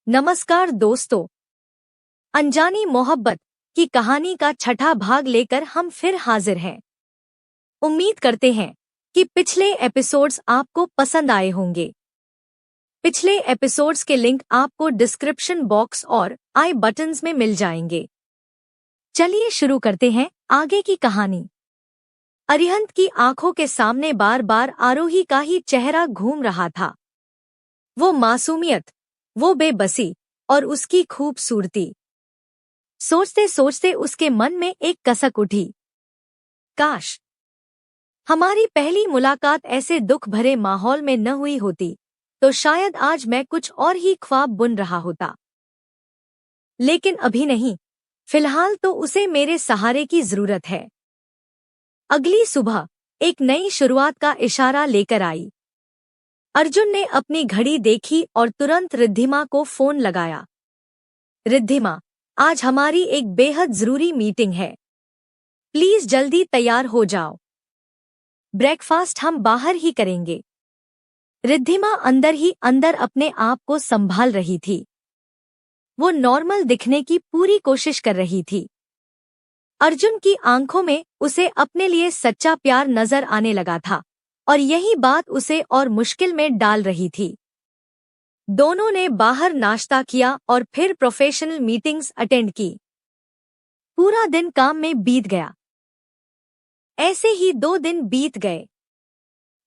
नमस्कार दोस्तों, अनजानी मोहब्बत की कहानी का छठा भाग लेकर हम फिर हाजिर हैं। उम्मीद करते हैं कि पिछले एपिसोड्स आपको पसंद आए होंगे। पिछले एपिसोड्स के लिंक आपको डिस्क्रिप्शन बॉक्स और आई बटन्स में मिल जाएंगे। चलिए शुरू करते हैं आगे की कहानी। अरिहंत की आंखों के सामने बार बार आरोही का ही चेहरा घूम रहा था। वो मासूमियत, वो बेबसी और उसकी खूबसूरती। सोचते सोचते उसके मन में एक कसक उठी। काश हमारी पहली मुलाकात ऐसे दुख भरे माहौल में न हुई होती, तो शायद आज मैं कुछ और ही ख्वाब बुन रहा होता। लेकिन अभी नहीं, फिलहाल तो उसे मेरे सहारे की जरूरत है। अगली सुबह एक नई शुरुआत का इशारा लेकर आई। अर्जुन ने अपनी घड़ी देखी और तुरंत रिद्धिमा को फोन लगाया। रिद्धिमा, आज हमारी एक बेहद जरूरी मीटिंग है। प्लीज जल्दी तैयार हो जाओ। ब्रेकफास्ट हम बाहर ही करेंगे। रिद्धिमा अंदर ही अंदर अपने आप को संभाल रही थी। वो नॉर्मल दिखने की पूरी कोशिश कर रही थी। अर्जुन की आंखों में उसे अपने लिए सच्चा प्यार नजर आने लगा था और यही बात उसे और मुश्किल में डाल रही थी। दोनों ने बाहर नाश्ता किया और फिर प्रोफेशनल मीटिंग्स अटेंड की। पूरा दिन काम में बीत गया। ऐसे ही 2 दिन बीत गए।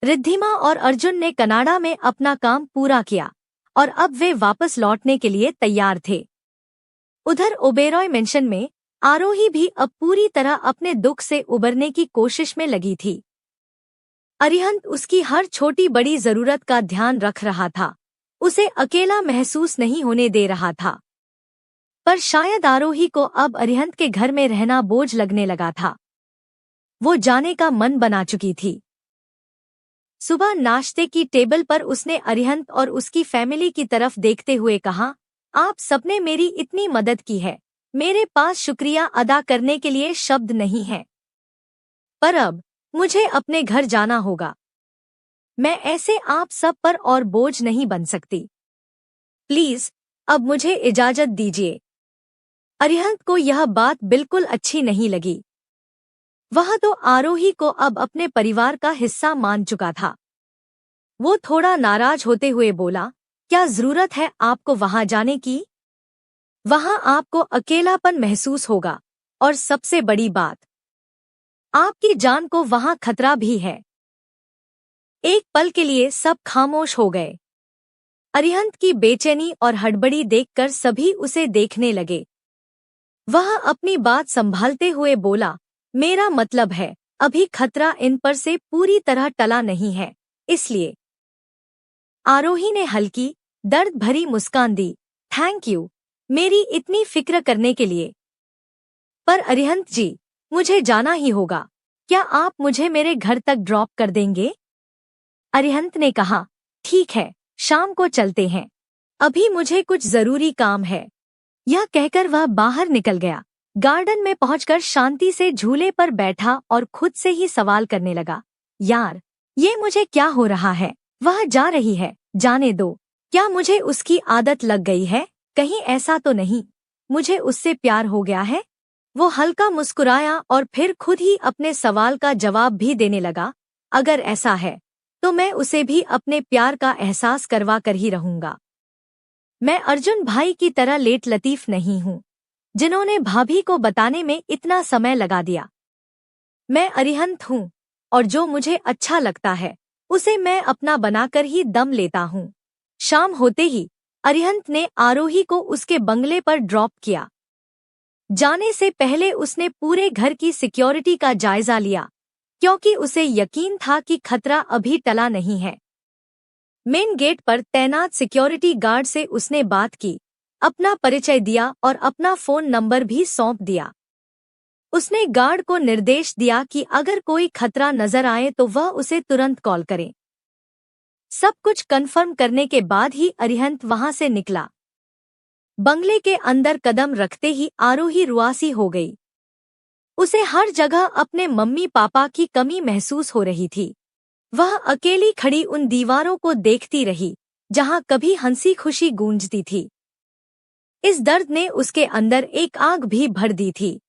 रिद्धिमा और अर्जुन ने कनाडा में अपना काम पूरा किया और अब वे वापस लौटने के लिए तैयार थे। उधर ओबेरॉय मेंशन में आरोही भी अब पूरी तरह अपने दुख से उबरने की कोशिश में लगी थी। अरिहंत उसकी हर छोटी बड़ी जरूरत का ध्यान रख रहा था, उसे अकेला महसूस नहीं होने दे रहा था। पर शायद आरोही को अब अरिहंत के घर में रहना बोझ लगने लगा था। वो जाने का मन बना चुकी थी। सुबह नाश्ते की टेबल पर उसने अरिहंत और उसकी फैमिली की तरफ देखते हुए कहा, आप सबने मेरी इतनी मदद की है, मेरे पास शुक्रिया अदा करने के लिए शब्द नहीं है। पर अब मुझे अपने घर जाना होगा। मैं ऐसे आप सब पर और बोझ नहीं बन सकती। प्लीज अब मुझे इजाजत दीजिए। अरिहंत को यह बात बिल्कुल अच्छी नहीं लगी। वह तो आरोही को अब अपने परिवार का हिस्सा मान चुका था। वो थोड़ा नाराज होते हुए बोला, क्या जरूरत है आपको वहां जाने की? वहां आपको अकेलापन महसूस होगा और सबसे बड़ी बात, आपकी जान को वहां खतरा भी है। एक पल के लिए सब खामोश हो गए। अरिहंत की बेचैनी और हड़बड़ी देखकर सभी उसे देखने लगे। वह अपनी बात संभालते हुए बोला, मेरा मतलब है, अभी खतरा इन पर से पूरी तरह टला नहीं है, इसलिए। आरोही ने हल्की, दर्द भरी मुस्कान दी। थैंक यू, मेरी इतनी फिक्र करने के लिए। पर अरिहंत जी, मुझे जाना ही होगा। क्या आप मुझे मेरे घर तक ड्रॉप कर देंगे? अरिहंत ने कहा, ठीक है, शाम को चलते हैं। अभी मुझे कुछ जरूरी काम है। यह कहकर वह बाहर निकल गया। गार्डन में पहुंचकर शांति से झूले पर बैठा और खुद से ही सवाल करने लगा, यार, ये मुझे क्या हो रहा है? वह जा रही है, जाने दो। क्या मुझे उसकी आदत लग गई है? कहीं ऐसा तो नहीं मुझे उससे प्यार हो गया है? वो हल्का मुस्कुराया और फिर खुद ही अपने सवाल का जवाब भी देने लगा, अगर ऐसा है तो मैं उसे भी अपने प्यार का एहसास करवा कर ही रहूंगा। मैं अर्जुन भाई की तरह लेट लतीफ नहीं हूँ, जिन्होंने भाभी को बताने में इतना समय लगा दिया। मैं अरिहंत हूँ और जो मुझे अच्छा लगता है उसे मैं अपना बनाकर ही दम लेता हूँ। शाम होते ही अरिहंत ने आरोही को उसके बंगले पर ड्रॉप किया। जाने से पहले उसने पूरे घर की सिक्योरिटी का जायजा लिया, क्योंकि उसे यकीन था कि खतरा अभी टला नहीं है। मेन गेट पर तैनात सिक्योरिटी गार्ड से उसने बात की, अपना परिचय दिया और अपना फोन नंबर भी सौंप दिया। उसने गार्ड को निर्देश दिया कि अगर कोई खतरा नजर आए तो वह उसे तुरंत कॉल करे। सब कुछ कंफर्म करने के बाद ही अरिहंत वहां से निकला। बंगले के अंदर कदम रखते ही आरोही रुआसी हो गई। उसे हर जगह अपने मम्मी पापा की कमी महसूस हो रही थी। वह अकेली खड़ी उन दीवारों को देखती रही, जहां कभी हंसी खुशी गूंजती थी। इस दर्द ने उसके अंदर एक आग भी भर दी थी।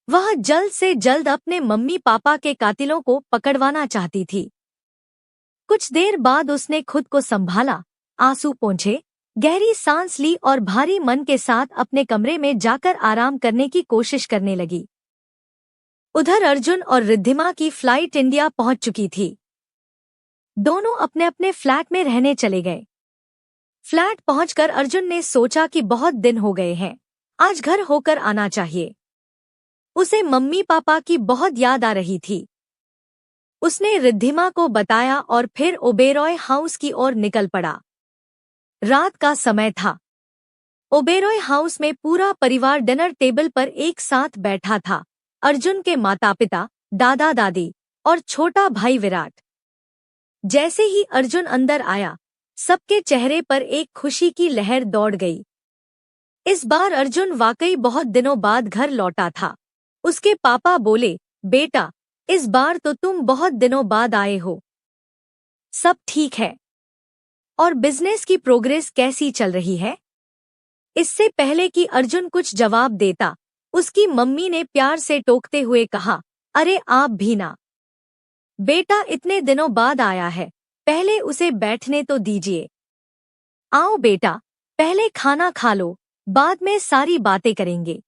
वह जल्द से जल्द अपने मम्मी पापा के कातिलों को पकड़वाना चाहती थी। कुछ देर बाद उसने खुद को संभाला, आंसू पोंछे, गहरी सांस ली और भारी मन के साथ अपने कमरे में जाकर आराम करने की कोशिश करने लगी। उधर अर्जुन और रिद्धिमा की फ्लाइट इंडिया पहुंच चुकी थी। दोनों अपने अपने फ्लैट में रहने चले गए। फ्लैट पहुंचकर अर्जुन ने सोचा कि बहुत दिन हो गए हैं, आज घर होकर आना चाहिए। उसे मम्मी पापा की बहुत याद आ रही थी। उसने रिद्धिमा को बताया और फिर ओबेरॉय हाउस की ओर निकल पड़ा। रात का समय था। ओबेरॉय हाउस में पूरा परिवार डिनर टेबल पर एक साथ बैठा था। अर्जुन के माता पिता, दादा दादी और छोटा भाई विराट। जैसे ही अर्जुन अंदर आया, सबके चेहरे पर एक खुशी की लहर दौड़ गई। इस बार अर्जुन वाकई बहुत दिनों बाद घर लौटा था। उसके पापा बोले, बेटा, इस बार तो तुम बहुत दिनों बाद आए हो। सब ठीक है? और बिजनेस की प्रोग्रेस कैसी चल रही है? इससे पहले कि अर्जुन कुछ जवाब देता, उसकी मम्मी ने प्यार से टोकते हुए कहा, अरे आप भी ना। बेटा इतने दिनों बाद आया है, पहले उसे बैठने तो दीजिए। आओ बेटा, पहले खाना खा लो, बाद में सारी बातें करेंगे।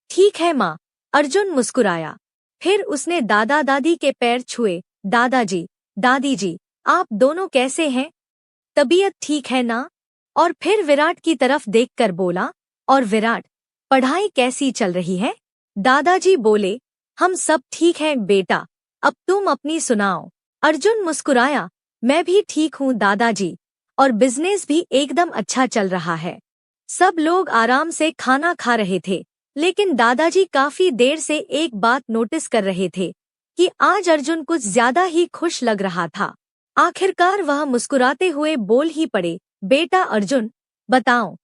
ठीक है माँ, अर्जुन मुस्कुराया। फिर उसने दादा दादी के पैर छुए। दादाजी, दादी जी, आप दोनों कैसे हैं? तबीयत ठीक है ना? और फिर विराट की तरफ देखकर बोला, और विराट, पढ़ाई कैसी चल रही है? दादाजी बोले, हम सब ठीक हैं बेटा, अब तुम अपनी सुनाओ। अर्जुन मुस्कुराया, मैं भी ठीक हूँ दादाजी, और बिजनेस भी एकदम अच्छा चल रहा है। सब लोग आराम से खाना खा रहे थे, लेकिन दादाजी काफी देर से एक बात नोटिस कर रहे थे कि आज अर्जुन कुछ ज्यादा ही खुश लग रहा था। आखिरकार वह मुस्कुराते हुए बोल ही पड़े, बेटा अर्जुन, बताओ,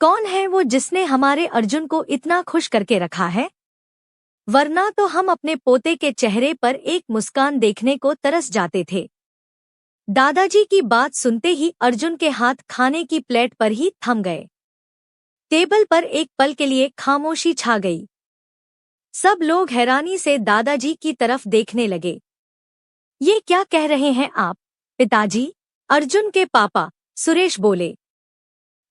कौन है वो जिसने हमारे अर्जुन को इतना खुश करके रखा है? वरना तो हम अपने पोते के चेहरे पर एक मुस्कान देखने को तरस जाते थे। दादाजी की बात सुनते ही अर्जुन के हाथ खाने की प्लेट पर ही थम गए। टेबल पर एक पल के लिए खामोशी छा गई। सब लोग हैरानी से दादाजी की तरफ देखने लगे। ये क्या कह रहे हैं आप, पिताजी? अर्जुन के पापा सुरेश बोले।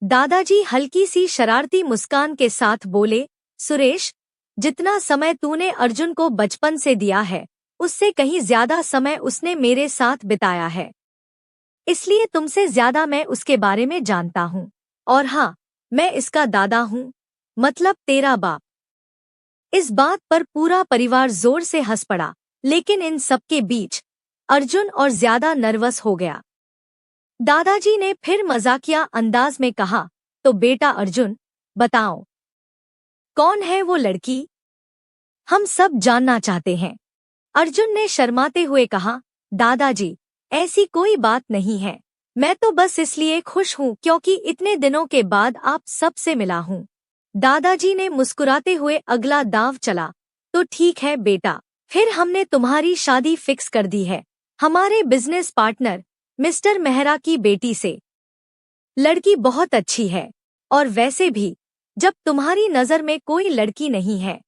दादाजी हल्की सी शरारती मुस्कान के साथ बोले, सुरेश, जितना समय तूने अर्जुन को बचपन से दिया है, उससे कहीं ज्यादा समय उसने मेरे साथ बिताया है। इसलिए तुमसे ज्यादा मैं उसके बारे में जानता हूँ। और हाँ, मैं इसका दादा हूँ, मतलब तेरा बाप। इस बात पर पूरा परिवार जोर से हंस पड़ा, लेकिन इन सबके बीच अर्जुन और ज्यादा नर्वस हो गया। दादाजी ने फिर मजाकिया अंदाज में कहा, तो बेटा अर्जुन, बताओ, कौन है वो लड़की? हम सब जानना चाहते हैं। अर्जुन ने शर्माते हुए कहा, दादाजी, ऐसी कोई बात नहीं है। मैं तो बस इसलिए खुश हूँ क्योंकि इतने दिनों के बाद आप सबसे मिला हूँ। दादाजी ने मुस्कुराते हुए अगला दाव चला, तो ठीक है बेटा, फिर हमने तुम्हारी शादी फिक्स कर दी है हमारे बिजनेस पार्टनर मिस्टर मेहरा की बेटी से। लड़की बहुत अच्छी है, और वैसे भी जब तुम्हारी नजर में कोई लड़की नहीं है,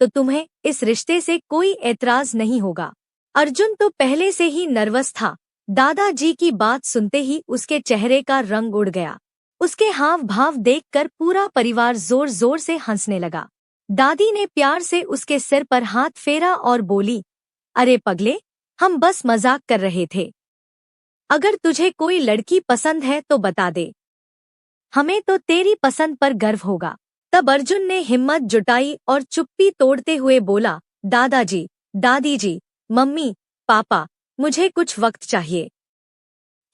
तो तुम्हें इस रिश्ते से कोई एतराज नहीं होगा। अर्जुन तो पहले से ही नर्वस था। दादाजी की बात सुनते ही उसके चेहरे का रंग उड़ गया। उसके हाव भाव देखकर पूरा परिवार जोर जोर से हंसने लगा। दादी ने प्यार से उसके सिर पर हाथ फेरा और बोली, अरे पगले, हम बस मजाक कर रहे थे। अगर तुझे कोई लड़की पसंद है तो बता दे, हमें तो तेरी पसंद पर गर्व होगा। तब अर्जुन ने हिम्मत जुटाई और चुप्पी तोड़ते हुए बोला, दादाजी, दादी जी, मम्मी, पापा, मुझे कुछ वक्त चाहिए,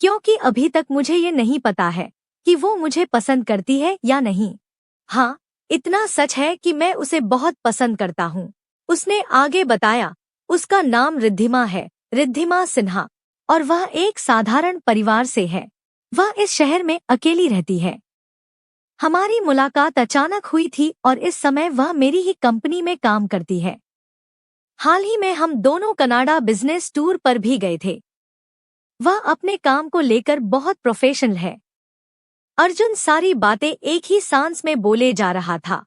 क्योंकि अभी तक मुझे ये नहीं पता है कि वो मुझे पसंद करती है या नहीं। हाँ, इतना सच है कि मैं उसे बहुत पसंद करता हूँ। उसने आगे बताया, उसका नाम रिद्धिमा है, रिद्धिमा सिन्हा, और वह एक साधारण परिवार से है। वह इस शहर में अकेली रहती है। हमारी मुलाकात अचानक हुई थी और इस समय वह मेरी ही कंपनी में काम करती है। हाल ही में हम दोनों कनाडा बिजनेस टूर पर भी गए थे। वह अपने काम को लेकर बहुत प्रोफेशनल है। अर्जुन सारी बातें एक ही सांस में बोले जा रहा था,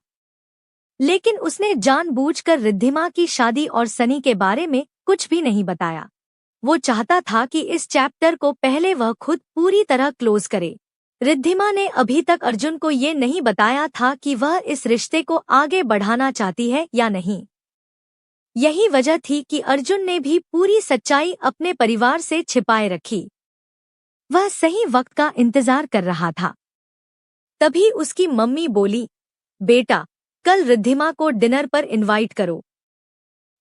लेकिन उसने जानबूझकर रिद्धिमा की शादी और सनी के बारे में कुछ भी नहीं बताया। वो चाहता था कि इस चैप्टर को पहले वह खुद पूरी तरह क्लोज करे। रिद्धिमा ने अभी तक अर्जुन को ये नहीं बताया था कि वह इस रिश्ते को आगे बढ़ाना चाहती है या नहीं। यही वजह थी कि अर्जुन ने भी पूरी सच्चाई अपने परिवार से छिपाए रखी। वह सही वक्त का इंतजार कर रहा था। तभी उसकी मम्मी बोली, बेटा, कल रिद्धिमा को डिनर पर इनवाइट करो,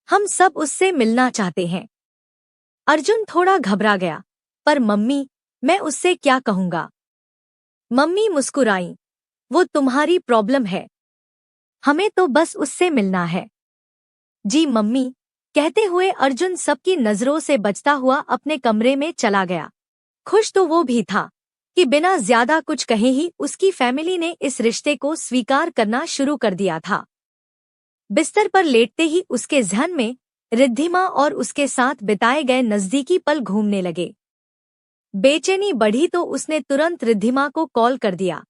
हम सब उससे मिलना चाहते हैं। अर्जुन थोड़ा घबरा गया, पर मम्मी, मैं उससे क्या कहूँगा? मम्मी मुस्कुराई, वो तुम्हारी प्रॉब्लम है, हमें तो बस उससे मिलना है। जी मम्मी, कहते हुए अर्जुन सबकी नजरों से बचता हुआ अपने कमरे में चला गया। खुश तो वो भी था कि बिना ज्यादा कुछ कहे ही उसकी फैमिली ने इस रिश्ते को स्वीकार करना शुरू कर दिया था। बिस्तर पर लेटते ही उसके ज़हन में रिद्धिमा और उसके साथ बिताए गए नजदीकी पल घूमने लगे। बेचैनी बढ़ी तो उसने तुरंत रिद्धिमा को कॉल कर दिया।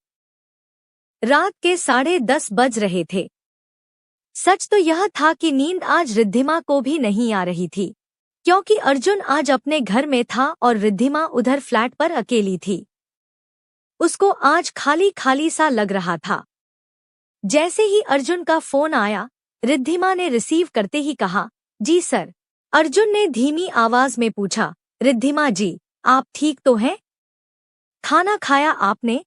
रात के 10:30 बज रहे थे। सच तो यह था कि नींद आज रिद्धिमा को भी नहीं आ रही थी, क्योंकि अर्जुन आज अपने घर में था और रिद्धिमा उधर फ्लैट पर अकेली थी। उसको आज खाली खाली सा लग रहा था। जैसे ही अर्जुन का फोन आया, रिद्धिमा ने रिसीव करते ही कहा, जी सर। अर्जुन ने धीमी आवाज में पूछा, रिद्धिमा जी, आप ठीक तो हैं? खाना खाया आपने?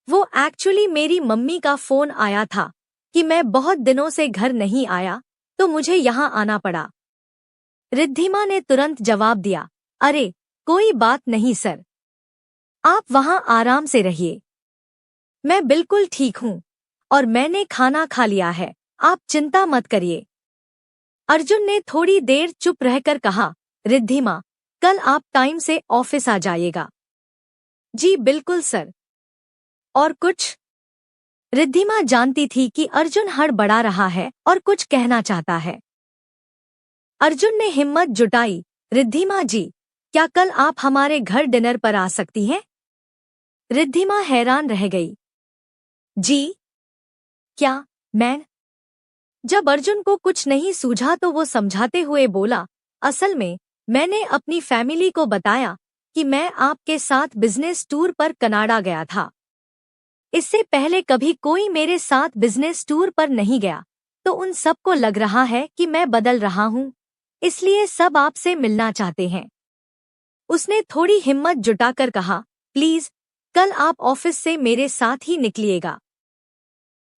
वो एक्चुअली मेरी मम्मी का फोन आया था कि मैं बहुत दिनों से घर नहीं आया, तो मुझे यहाँ आना पड़ा। रिद्धिमा ने तुरंत जवाब दिया, अरे कोई बात नहीं सर, आप वहाँ आराम से रहिए, मैं बिल्कुल ठीक हूँ और मैंने खाना खा लिया है, आप चिंता मत करिए। अर्जुन ने थोड़ी देर चुप रहकर कहा, रिद्धिमा, कल आप टाइम से ऑफिस आ जाइएगा। जी बिल्कुल सर। और कुछ? रिद्धिमा जानती थी कि अर्जुन हड़बड़ा रहा है और कुछ कहना चाहता है। अर्जुन ने हिम्मत जुटाई, रिद्धिमा जी, क्या कल आप हमारे घर डिनर पर आ सकती हैं? रिद्धिमा हैरान रह गई। जी? क्या? मैं? जब अर्जुन को कुछ नहीं सूझा तो वो समझाते हुए बोला, असल में मैंने अपनी फैमिली को बताया कि मैं आपके साथ बिजनेस टूर पर कनाडा गया था। इससे पहले कभी कोई मेरे साथ बिजनेस टूर पर नहीं गया, तो उन सबको लग रहा है कि मैं बदल रहा हूँ, इसलिए सब आपसे मिलना चाहते हैं। उसने थोड़ी हिम्मत जुटाकर कहा, प्लीज कल आप ऑफिस से मेरे साथ ही निकलिएगा।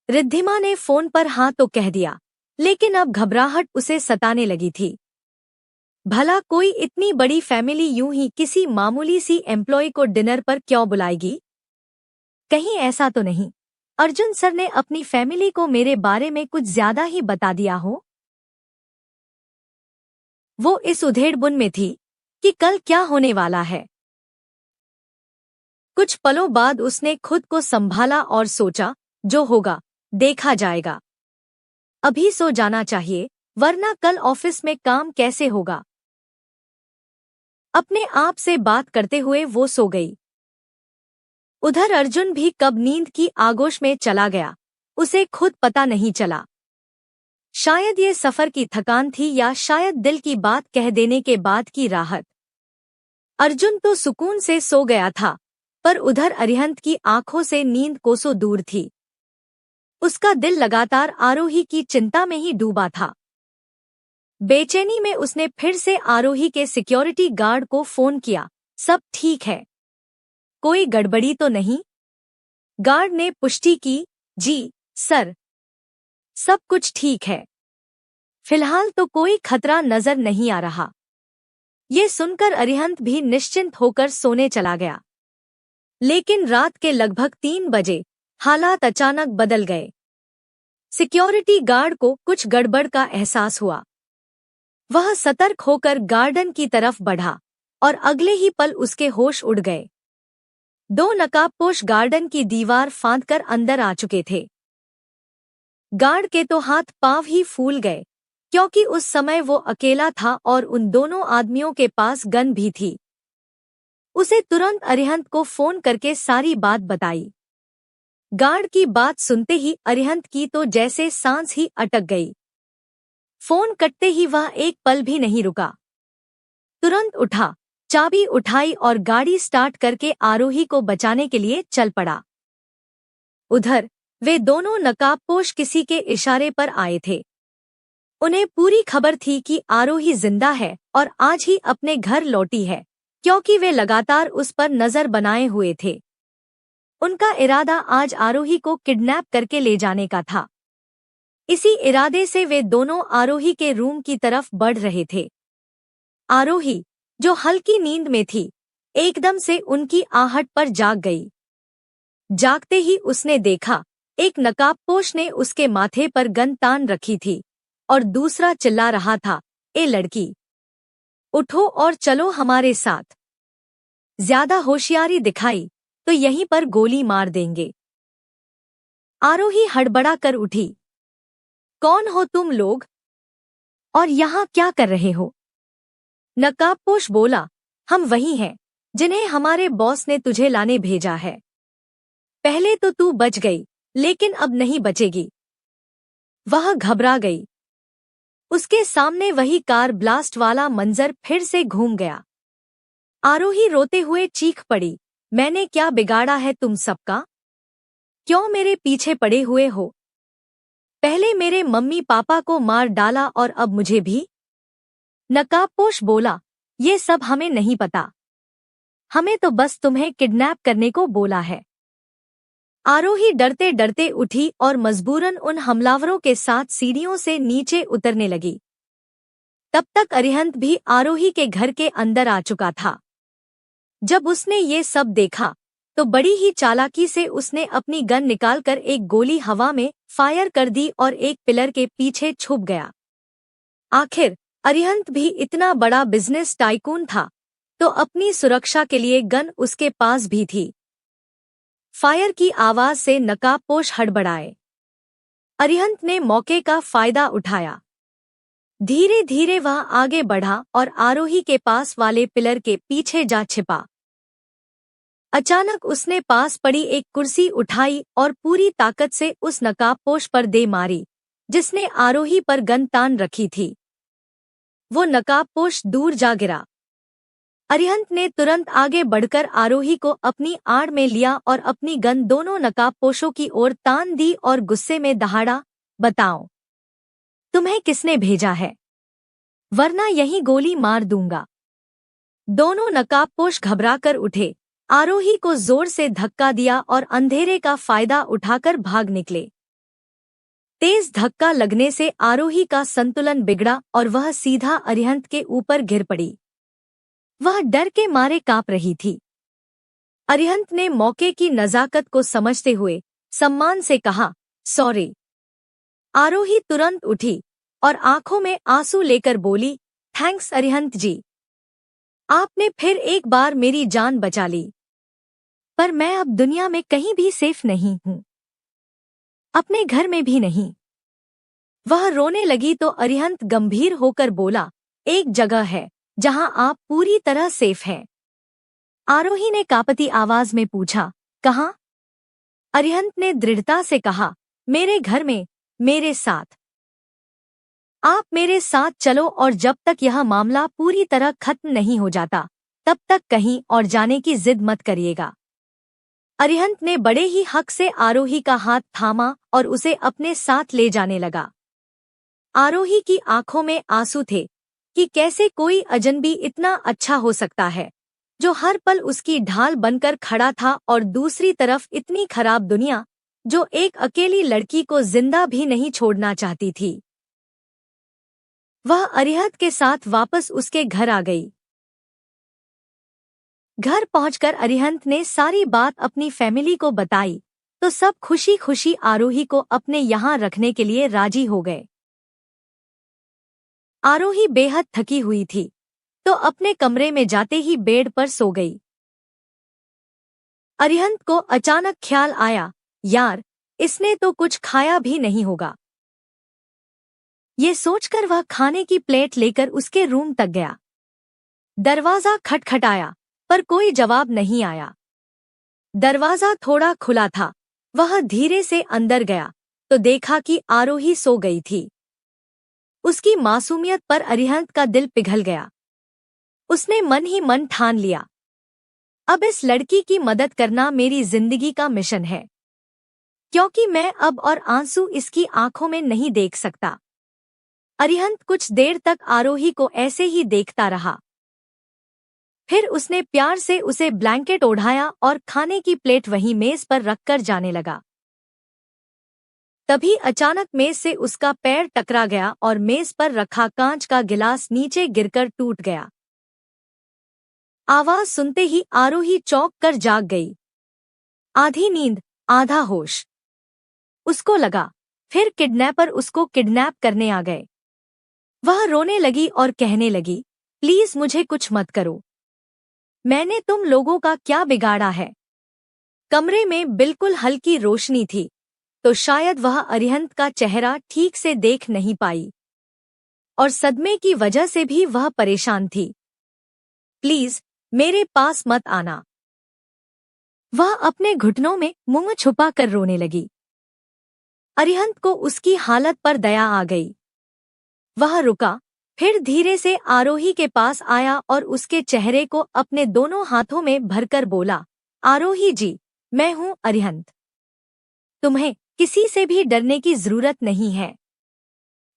रिद्धिमा ने फोन पर हाँ तो कह दिया, लेकिन अब घबराहट उसे सताने लगी थी। भला कोई इतनी बड़ी फैमिली यूं ही किसी मामूली सी एम्प्लॉय को डिनर पर क्यों बुलाएगी? कहीं ऐसा तो नहीं अर्जुन सर ने अपनी फैमिली को मेरे बारे में कुछ ज्यादा ही बता दिया हो? वो इस उधेड़बुन में थी कि कल क्या होने वाला है। कुछ पलों बाद उसने खुद को संभाला और सोचा, जो होगा देखा जाएगा। अभी सो जाना चाहिए, वरना कल ऑफिस में काम कैसे होगा। अपने आप से बात करते हुए वो सो गई। उधर अर्जुन भी कब नींद की आगोश में चला गया, उसे खुद पता नहीं चला। शायद ये सफर की थकान थी या शायद दिल की बात कह देने के बाद की राहत। अर्जुन तो सुकून से सो गया था, पर उधर अरिहंत की आंखों से नींद कोसों दूर थी। उसका दिल लगातार आरोही की चिंता में ही डूबा था। बेचैनी में उसने फिर से आरोही के सिक्योरिटी गार्ड को फोन किया, सब ठीक है? कोई गड़बड़ी तो नहीं? गार्ड ने पुष्टि की, जी सर, सब कुछ ठीक है, फिलहाल तो कोई खतरा नजर नहीं आ रहा। ये सुनकर अरिहंत भी निश्चिंत होकर सोने चला गया। लेकिन रात के लगभग 3 बजे हालात अचानक बदल गए। सिक्योरिटी गार्ड को कुछ गड़बड़ का एहसास हुआ। वह सतर्क होकर गार्डन की तरफ बढ़ा और अगले ही पल उसके होश उड़ गए। 2 नकाबपोश गार्डन की दीवार फांदकर अंदर आ चुके थे। गार्ड के तो हाथ पांव ही फूल गए, क्योंकि उस समय वो अकेला था और उन दोनों आदमियों के पास गन भी थी। उसे तुरंत अरिहंत को फोन करके सारी बात बताई। गार्ड की बात सुनते ही अरिहंत की तो जैसे सांस ही अटक गई। फोन कटते ही वह एक पल भी नहीं रुका। तुरंत उठा, चाबी उठाई और गाड़ी स्टार्ट करके आरोही को बचाने के लिए चल पड़ा। उधर वे दोनों नकाबपोश किसी के इशारे पर आए थे। उन्हें पूरी खबर थी कि आरोही जिंदा है और आज ही अपने घर लौटी है, क्योंकि वे लगातार उस पर नजर बनाए हुए थे। उनका इरादा आज आरोही को किडनैप करके ले जाने का था। इसी इरादे से वे दोनों आरोही के रूम की तरफ बढ़ रहे थे। आरोही, जो हल्की नींद में थी, एकदम से उनकी आहट पर जाग गई। जागते ही उसने देखा, एक नकाबपोश ने उसके माथे पर गन तान रखी थी और दूसरा चिल्ला रहा था, ए लड़की, उठो और चलो हमारे साथ। ज्यादा होशियारी दिखाई तो यहीं पर गोली मार देंगे। आरोही हड़बड़ा कर उठी। कौन हो तुम लोग और यहाँ क्या कर रहे हो? नकाबपोश बोला, हम वही हैं जिन्हें हमारे बॉस ने तुझे लाने भेजा है। पहले तो तू बच गई, लेकिन अब नहीं बचेगी। वह घबरा गई। उसके सामने वही कार ब्लास्ट वाला मंजर फिर से घूम गया। आरोही रोते हुए चीख पड़ी, मैंने क्या बिगाड़ा है तुम सबका? क्यों मेरे पीछे पड़े हुए हो? पहले मेरे मम्मी पापा को मार डाला और अब मुझे भी? नकाबपोश बोला, ये सब हमें नहीं पता। हमें तो बस तुम्हें किडनैप करने को बोला है। आरोही डरते डरते उठी और मजबूरन उन हमलावरों के साथ सीढ़ियों से नीचे उतरने लगी। तब तक अरिहंत भी आरोही के घर के अंदर आ चुका था। जब उसने ये सब देखा तो बड़ी ही चालाकी से उसने अपनी गन निकालकर एक गोली हवा में फायर कर दी और एक पिलर के पीछे छुप गया। आखिर अरिहंत भी इतना बड़ा बिजनेस टाइकून था, तो अपनी सुरक्षा के लिए गन उसके पास भी थी। फायर की आवाज से नकाबपोश हड़बड़ाए। अरिहंत ने मौके का फायदा उठाया। धीरे धीरे वह आगे बढ़ा और आरोही के पास वाले पिलर के पीछे जा छिपा। अचानक उसने पास पड़ी एक कुर्सी उठाई और पूरी ताकत से उस नकाबपोश पर दे मारी, जिसने आरोही पर गन तान रखी थी। वो नकाबपोश दूर जा गिरा। अरिहंत ने तुरंत आगे बढ़कर आरोही को अपनी आड़ में लिया और अपनी गन दोनों नकाबपोशों की ओर तान दी और गुस्से में दहाड़ा, बताओ, तुम्हें किसने भेजा है? वरना यहीं गोली मार दूंगा। दोनों नकाबपोश घबराकर उठे, आरोही को जोर से धक्का दिया और अंधेरे का फायदा उठाकर भाग निकले। तेज धक्का लगने से आरोही का संतुलन बिगड़ा और वह सीधा अरिहंत के ऊपर गिर पड़ी। वह डर के मारे कांप रही थी। अरिहंत ने मौके की नजाकत को समझते हुए सम्मान से कहा, सॉरी। आरोही तुरंत उठी और आंखों में आंसू लेकर बोली, थैंक्स अरिहंत जी, आपने फिर एक बार मेरी जान बचा ली। पर मैं अब दुनिया में कहीं भी सेफ नहीं हूँ, अपने घर में भी नहीं। वह रोने लगी तो अरिहंत गंभीर होकर बोला, एक जगह है जहां आप पूरी तरह सेफ हैं। आरोही ने कांपती आवाज में पूछा, कहां? अरिहंत ने दृढ़ता से कहा, मेरे घर में, मेरे साथ। आप मेरे साथ चलो और जब तक यह मामला पूरी तरह खत्म नहीं हो जाता, तब तक कहीं और जाने की जिद मत करिएगा। अरिहंत ने बड़े ही हक से आरोही का हाथ थामा और उसे अपने साथ ले जाने लगा। आरोही की आंखों में आंसू थे कि कैसे कोई अजनबी इतना अच्छा हो सकता है, जो हर पल उसकी ढाल बनकर खड़ा था, और दूसरी तरफ इतनी खराब दुनिया, जो एक अकेली लड़की को जिंदा भी नहीं छोड़ना चाहती थी। वह अरिहंत के साथ वापस उसके घर आ गई। घर पहुंचकर अरिहंत ने सारी बात अपनी फैमिली को बताई, तो सब खुशी खुशी आरोही को अपने यहाँ रखने के लिए राजी हो गए। आरोही बेहद थकी हुई थी, तो अपने कमरे में जाते ही बेड पर सो गई। अरिहंत को अचानक ख्याल आया, यार, इसने तो कुछ खाया भी नहीं होगा। ये सोचकर वह खाने की प्लेट लेकर उसके रूम तक गया। दरवाजा खटखटाया पर कोई जवाब नहीं आया। दरवाजा थोड़ा खुला था। वह धीरे से अंदर गया तो देखा कि आरोही सो गई थी। उसकी मासूमियत पर अरिहंत का दिल पिघल गया। उसने मन ही मन ठान लिया, अब इस लड़की की मदद करना मेरी जिंदगी का मिशन है, क्योंकि मैं अब और आंसू इसकी आंखों में नहीं देख सकता। अरिहंत कुछ देर तक आरोही को ऐसे ही देखता रहा। फिर उसने प्यार से उसे ब्लैंकेट ओढ़ाया और खाने की प्लेट वहीं मेज पर रखकर जाने लगा। तभी अचानक मेज से उसका पैर टकरा गया और मेज पर रखा कांच का गिलास नीचे गिरकर टूट गया। आवाज सुनते ही आरोही चौंक कर जाग गई। आधी नींद आधा होश। उसको लगा फिर किडनैपर उसको किडनैप करने आ गए। वह रोने लगी और कहने लगी, प्लीज मुझे कुछ मत करो, मैंने तुम लोगों का क्या बिगाड़ा है। कमरे में बिल्कुल हल्की रोशनी थी, तो शायद वह अरिहंत का चेहरा ठीक से देख नहीं पाई, और सदमे की वजह से भी वह परेशान थी। प्लीज मेरे पास मत आना। वह अपने घुटनों में मुंह छुपा कर रोने लगी। अरिहंत को उसकी हालत पर दया आ गई। वह रुका, फिर धीरे से आरोही के पास आया और उसके चेहरे को अपने दोनों हाथों में भरकर बोला, आरोही जी, मैं हूँ अरिहंत। तुम्हें किसी से भी डरने की जरूरत नहीं है।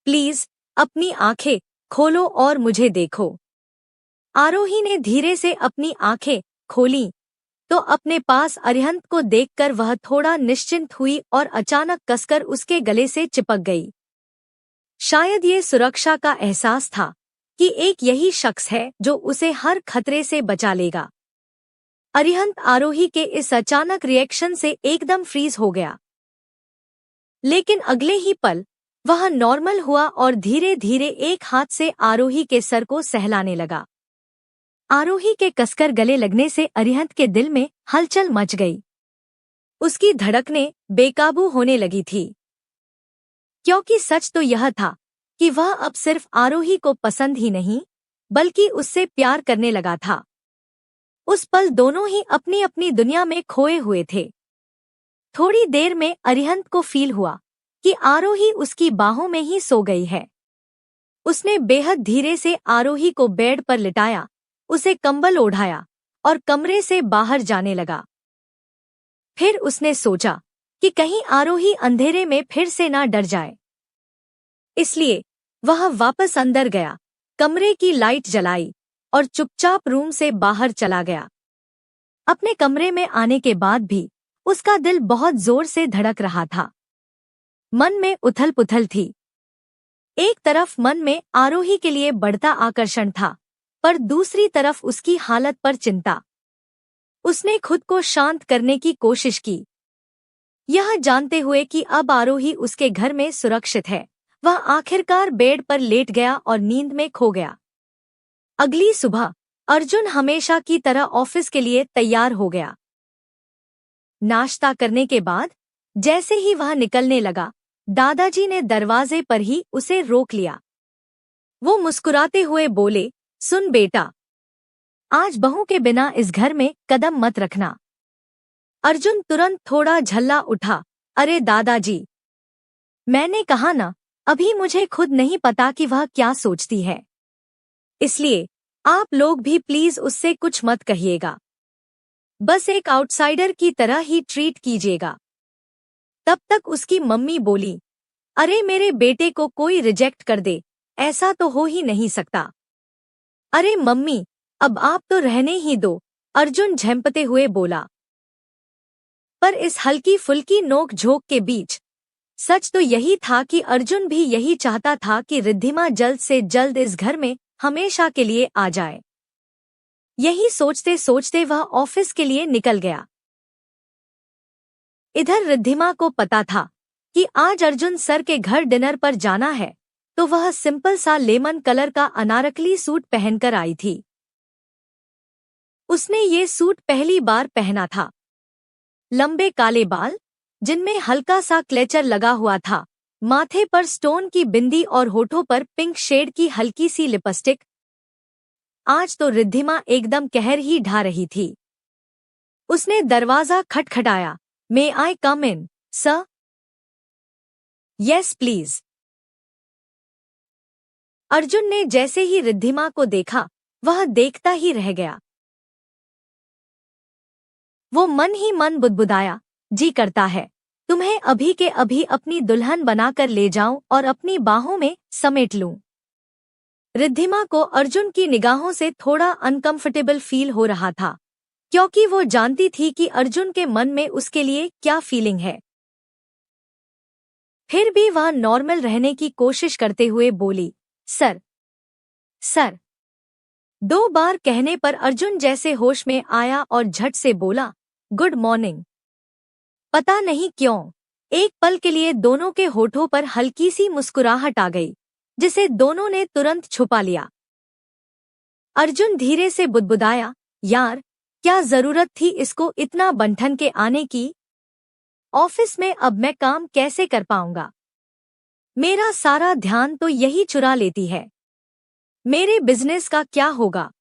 प्लीज अपनी आंखें खोलो और मुझे देखो। आरोही ने धीरे से अपनी आंखें खोली तो अपने पास अरिहंत को देखकर वह थोड़ा निश्चिंत हुई और अचानक कसकर उसके गले से चिपक गई। शायद ये सुरक्षा का एहसास था कि एक यही शख्स है जो उसे हर खतरे से बचा लेगा। अरिहंत आरोही के इस अचानक रिएक्शन से एकदम फ्रीज हो गया, लेकिन अगले ही पल वह नॉर्मल हुआ और धीरे धीरे एक हाथ से आरोही के सर को सहलाने लगा। आरोही के कसकर गले लगने से अरिहंत के दिल में हलचल मच गई। उसकी धड़कनें बेकाबू होने लगी थी, क्योंकि सच तो यह था कि वह अब सिर्फ आरोही को पसंद ही नहीं बल्कि उससे प्यार करने लगा था। उस पल दोनों ही अपनी अपनी दुनिया में खोए हुए थे। थोड़ी देर में अरिहंत को फील हुआ कि आरोही उसकी बाहों में ही सो गई है। उसने बेहद धीरे से आरोही को बेड पर लिटाया, उसे कंबल ओढ़ाया और कमरे से बाहर जाने लगा। फिर उसने सोचा कि कहीं आरोही अंधेरे में फिर से ना डर जाए। इसलिए वह वापस अंदर गया, कमरे की लाइट जलाई और चुपचाप रूम से बाहर चला गया। अपने कमरे में आने के बाद भी उसका दिल बहुत जोर से धड़क रहा था। मन में उथल पुथल थी। एक तरफ मन में आरोही के लिए बढ़ता आकर्षण था, पर दूसरी तरफ उसकी हालत पर चिंता। उसने खुद को शांत करने की कोशिश की, यह जानते हुए कि अब आरोही उसके घर में सुरक्षित है। वह आखिरकार बेड पर लेट गया और नींद में खो गया। अगली सुबह अर्जुन हमेशा की तरह ऑफिस के लिए तैयार हो गया। नाश्ता करने के बाद जैसे ही वह निकलने लगा, दादाजी ने दरवाजे पर ही उसे रोक लिया। वो मुस्कुराते हुए बोले, सुन बेटा, आज बहू के बिना इस घर में कदम मत रखना। अर्जुन तुरंत थोड़ा झल्ला उठा, अरे दादाजी, मैंने कहा ना, अभी मुझे खुद नहीं पता कि वह क्या सोचती है, इसलिए आप लोग भी प्लीज उससे कुछ मत कहिएगा। बस एक आउटसाइडर की तरह ही ट्रीट कीजिएगा। तब तक उसकी मम्मी बोली, अरे मेरे बेटे को कोई रिजेक्ट कर दे, ऐसा तो हो ही नहीं सकता। अरे मम्मी, अब आप तो रहने ही दो, अर्जुन झेंपते हुए बोला। पर इस हल्की फुल्की नोक झोंक के बीच सच तो यही था कि अर्जुन भी यही चाहता था कि रिद्धिमा जल्द से जल्द इस घर में हमेशा के लिए आ जाए। यही सोचते सोचते वह ऑफिस के लिए निकल गया। इधर रिद्धिमा को पता था कि आज अर्जुन सर के घर डिनर पर जाना है, तो वह सिंपल सा लेमन कलर का अनारकली सूट पहनकर आई थी। उसने ये सूट पहली बार पहना था। लंबे काले बाल, जिनमें हल्का सा क्लेचर लगा हुआ था, माथे पर स्टोन की बिंदी और होठों पर पिंक शेड की हल्की सी लिपस्टिक। आज तो रिद्धिमा एकदम कहर ही ढा रही थी। उसने दरवाजा खटखटाया। May I come in, sir? Yes please. Arjun ने जैसे ही रिद्धिमा को देखा, वह देखता ही रह गया। वो मन ही मन बुदबुदाया, जी करता है तुम्हें अभी के अभी अपनी दुल्हन बनाकर ले जाऊं और अपनी बाहों में समेट लूं। रिद्धिमा को अर्जुन की निगाहों से थोड़ा अनकंफर्टेबल फील हो रहा था, क्योंकि वो जानती थी कि अर्जुन के मन में उसके लिए क्या फीलिंग है। फिर भी वह नॉर्मल रहने की कोशिश करते हुए बोली, सर। सर। 2 बार कहने पर अर्जुन जैसे होश में आया और झट से बोला, गुड मॉर्निंग। पता नहीं क्यों, एक पल के लिए दोनों के होठों पर हल्की सी मुस्कुराहट आ गई, जिसे दोनों ने तुरंत छुपा लिया। अर्जुन धीरे से बुदबुदाया, यार, क्या जरूरत थी इसको इतना बंठन के आने की? ऑफिस में अब मैं काम कैसे कर पाऊंगा? मेरा सारा ध्यान तो यही चुरा लेती है। मेरे बिजनेस का क्या होगा?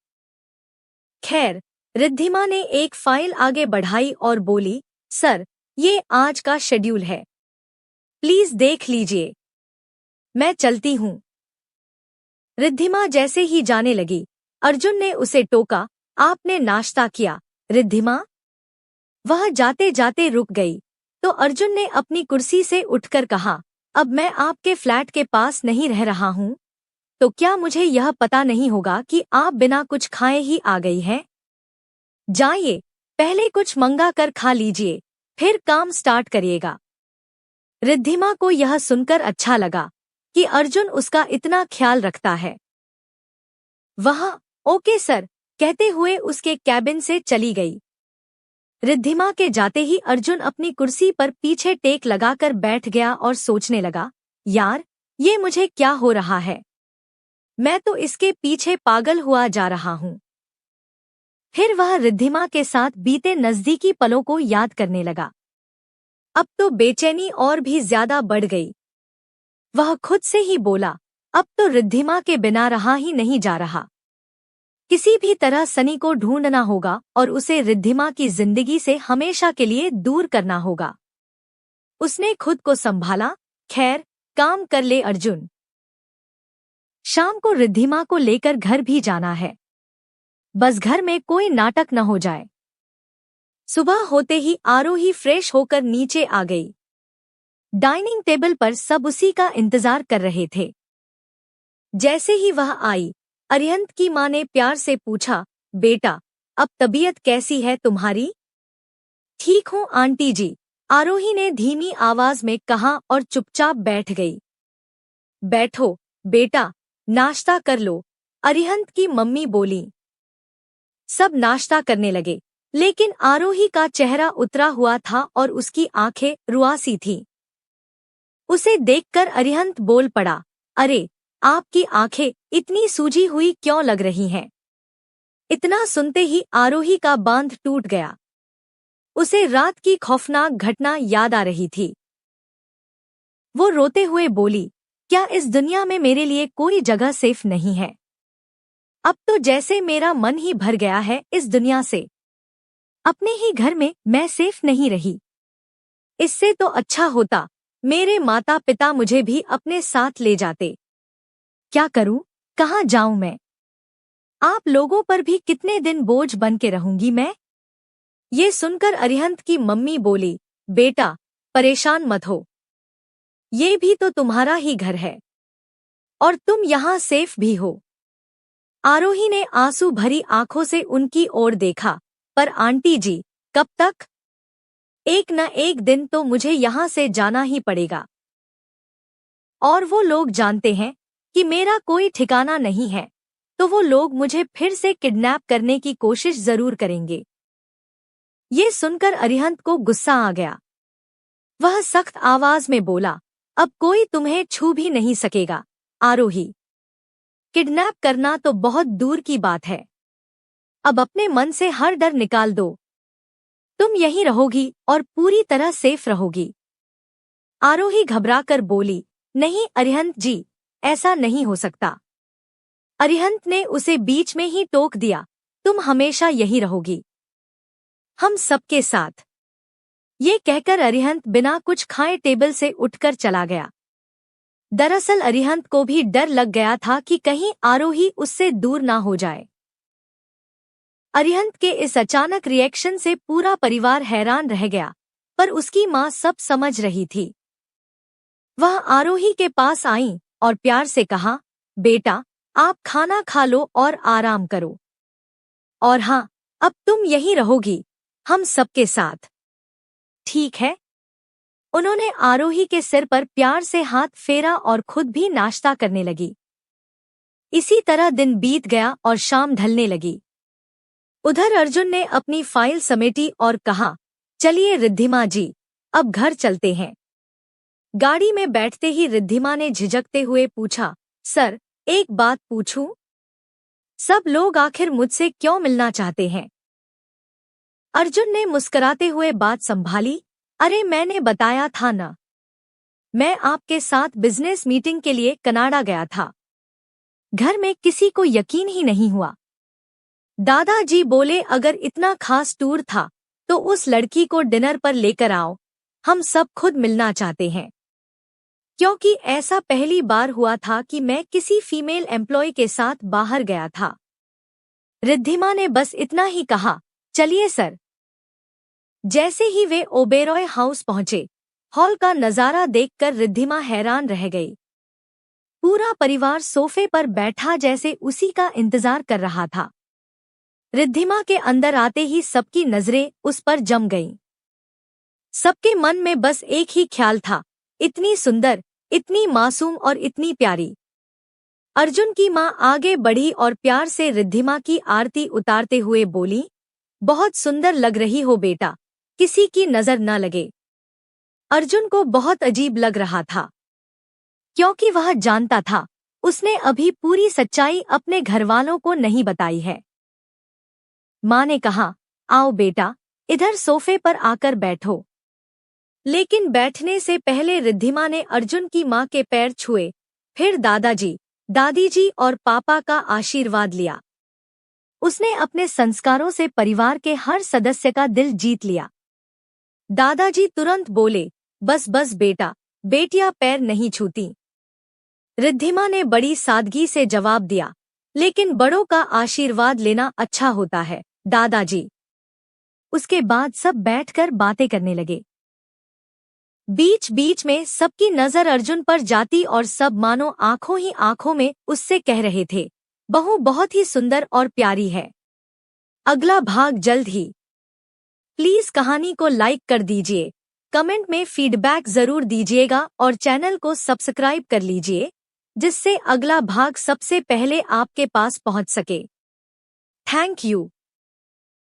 खैर, रिद्धिमा ने एक फाइल आगे बढ़ाई और बोली, सर, ये आज का शेड्यूल है, प्लीज देख लीजिए। मैं चलती हूँ। रिद्धिमा जैसे ही जाने लगी, अर्जुन ने उसे टोका, आपने नाश्ता किया, रिद्धिमा? वह जाते जाते रुक गई, तो अर्जुन ने अपनी कुर्सी से उठकर कहा, अब मैं आपके फ्लैट के पास नहीं रह रहा हूँ, तो क्या मुझे यह पता नहीं होगा कि आप बिना कुछ खाए ही आ गई हैं? जाइए, पहले कुछ मंगा कर खा लीजिए, फिर काम स्टार्ट करिएगा। रिद्धिमा को यह सुनकर अच्छा लगा कि अर्जुन उसका इतना ख्याल रखता है। वह ओके सर कहते हुए उसके कैबिन से चली गई। रिद्धिमा के जाते ही अर्जुन अपनी कुर्सी पर पीछे टेक लगाकर बैठ गया और सोचने लगा, यार, ये मुझे क्या हो रहा है? मैं तो इसके पीछे पागल हुआ जा रहा हूँ। फिर वह रिद्धिमा के साथ बीते नजदीकी पलों को याद करने लगा। अब तो बेचैनी और भी ज्यादा बढ़ गई। वह खुद से ही बोला, अब तो रिद्धिमा के बिना रहा ही नहीं जा रहा। किसी भी तरह सनी को ढूंढना होगा और उसे रिद्धिमा की जिंदगी से हमेशा के लिए दूर करना होगा। उसने खुद को संभाला, खैर, काम कर ले अर्जुन। शाम को रिद्धिमा को लेकर घर भी जाना है, बस घर में कोई नाटक न हो जाए। सुबह होते ही आरोही फ्रेश होकर नीचे आ गई। डाइनिंग टेबल पर सब उसी का इंतजार कर रहे थे। जैसे ही वह आई, अरिहंत की मां ने प्यार से पूछा, बेटा, अब तबीयत कैसी है तुम्हारी? ठीक हूँ आंटी जी, आरोही ने धीमी आवाज में कहा और चुपचाप बैठ गई। बैठो बेटा, नाश्ता कर लो, अरिहंत की मम्मी बोली। सब नाश्ता करने लगे, लेकिन आरोही का चेहरा उतरा हुआ था और उसकी आंखें रुआसी थीं। उसे देखकर अरिहंत बोल पड़ा, अरे, आपकी आंखें इतनी सूजी हुई क्यों लग रही हैं? इतना सुनते ही आरोही का बांध टूट गया। उसे रात की खौफनाक घटना याद आ रही थी। वो रोते हुए बोली, क्या इस दुनिया में मेरे लिए कोई जगह सेफ नहीं है? अब तो जैसे मेरा मन ही भर गया है इस दुनिया से। अपने ही घर में मैं सेफ नहीं रही। इससे तो अच्छा होता मेरे माता पिता मुझे भी अपने साथ ले जाते। क्या करूं, कहाँ जाऊं मैं? आप लोगों पर भी कितने दिन बोझ बन के रहूंगी मैं? ये सुनकर अरिहंत की मम्मी बोली, बेटा, परेशान मत हो। ये भी तो तुम्हारा ही घर है और तुम यहाँ सेफ भी हो। आरोही ने आंसू भरी आंखों से उनकी ओर देखा, पर आंटी जी, कब तक? एक न एक दिन तो मुझे यहाँ से जाना ही पड़ेगा। और वो लोग जानते हैं कि मेरा कोई ठिकाना नहीं है, तो वो लोग मुझे फिर से किडनैप करने की कोशिश जरूर करेंगे। ये सुनकर अरिहंत को गुस्सा आ गया। वह सख्त आवाज में बोला, अब कोई तुम्हें छू भी नहीं सकेगा, आरोही। किडनैप करना तो बहुत दूर की बात है। अब अपने मन से हर डर निकाल दो। तुम यहीं रहोगी और पूरी तरह सेफ रहोगी। आरोही घबराकर बोली, नहीं अरिहंत जी, ऐसा नहीं हो सकता। अरिहंत ने उसे बीच में ही टोक दिया, तुम हमेशा यही रहोगी, हम सबके साथ। ये कहकर अरिहंत बिना कुछ खाए टेबल से उठकर चला गया। दरअसल अरिहंत को भी डर लग गया था कि कहीं आरोही उससे दूर ना हो जाए। अरिहंत के इस अचानक रिएक्शन से पूरा परिवार हैरान रह गया, पर उसकी माँ सब समझ रही थी। वह आरोही के पास आई और प्यार से कहा, बेटा, आप खाना खा लो और आराम करो। और हाँ, अब तुम यहीं रहोगी, हम सबके साथ, ठीक है? उन्होंने आरोही के सिर पर प्यार से हाथ फेरा और खुद भी नाश्ता करने लगी। इसी तरह दिन बीत गया और शाम ढलने लगी। उधर अर्जुन ने अपनी फाइल समेटी और कहा, चलिए रिद्धिमा जी, अब घर चलते हैं। गाड़ी में बैठते ही रिद्धिमा ने झिझकते हुए पूछा, सर, एक बात पूछूं? सब लोग आखिर मुझसे क्यों मिलना चाहते हैं? अर्जुन ने मुस्कुराते हुए बात संभाली, अरे मैंने बताया था ना, मैं आपके साथ बिजनेस मीटिंग के लिए कनाडा गया था। घर में किसी को यकीन ही नहीं हुआ। दादाजी बोले अगर इतना खास टूर था तो उस लड़की को डिनर पर लेकर आओ, हम सब खुद मिलना चाहते हैं। क्योंकि ऐसा पहली बार हुआ था कि मैं किसी फीमेल एम्प्लॉय के साथ बाहर गया था। रिद्धिमा ने बस इतना ही कहा, चलिए सर। जैसे ही वे ओबेरॉय हाउस पहुंचे, हॉल का नजारा देखकर रिद्धिमा हैरान रह गई। पूरा परिवार सोफे पर बैठा जैसे उसी का इंतजार कर रहा था। रिद्धिमा के अंदर आते ही सबकी नजरें उस पर जम गईं। सबके मन में बस एक ही ख्याल था, इतनी सुंदर, इतनी मासूम और इतनी प्यारी। अर्जुन की माँ आगे बढ़ी और प्यार से रिद्धिमा की आरती उतारते हुए बोली, बहुत सुंदर लग रही हो बेटा, किसी की नजर न लगे। अर्जुन को बहुत अजीब लग रहा था, क्योंकि वह जानता था उसने अभी पूरी सच्चाई अपने घरवालों को नहीं बताई है। माँ ने कहा, आओ बेटा, इधर सोफे पर आकर बैठो। लेकिन बैठने से पहले रिद्धिमा ने अर्जुन की माँ के पैर छुए, फिर दादाजी, दादी जी और पापा का आशीर्वाद लिया। उसने अपने संस्कारों से परिवार के हर सदस्य का दिल जीत लिया। दादाजी तुरंत बोले, बस बस बेटा, बेटियां पैर नहीं छूती। रिद्धिमा ने बड़ी सादगी से जवाब दिया, लेकिन बड़ों का आशीर्वाद लेना अच्छा होता है दादाजी। उसके बाद सब बैठकर बातें करने लगे। बीच बीच में सबकी नजर अर्जुन पर जाती और सब मानो आंखों ही आंखों में उससे कह रहे थे, बहू बहुत ही सुंदर और प्यारी है। अगला भाग जल्द ही। प्लीज कहानी को लाइक कर दीजिए, कमेंट में फीडबैक जरूर दीजिएगा और चैनल को सब्सक्राइब कर लीजिए, जिससे अगला भाग सबसे पहले आपके पास पहुंच सके। Thank you.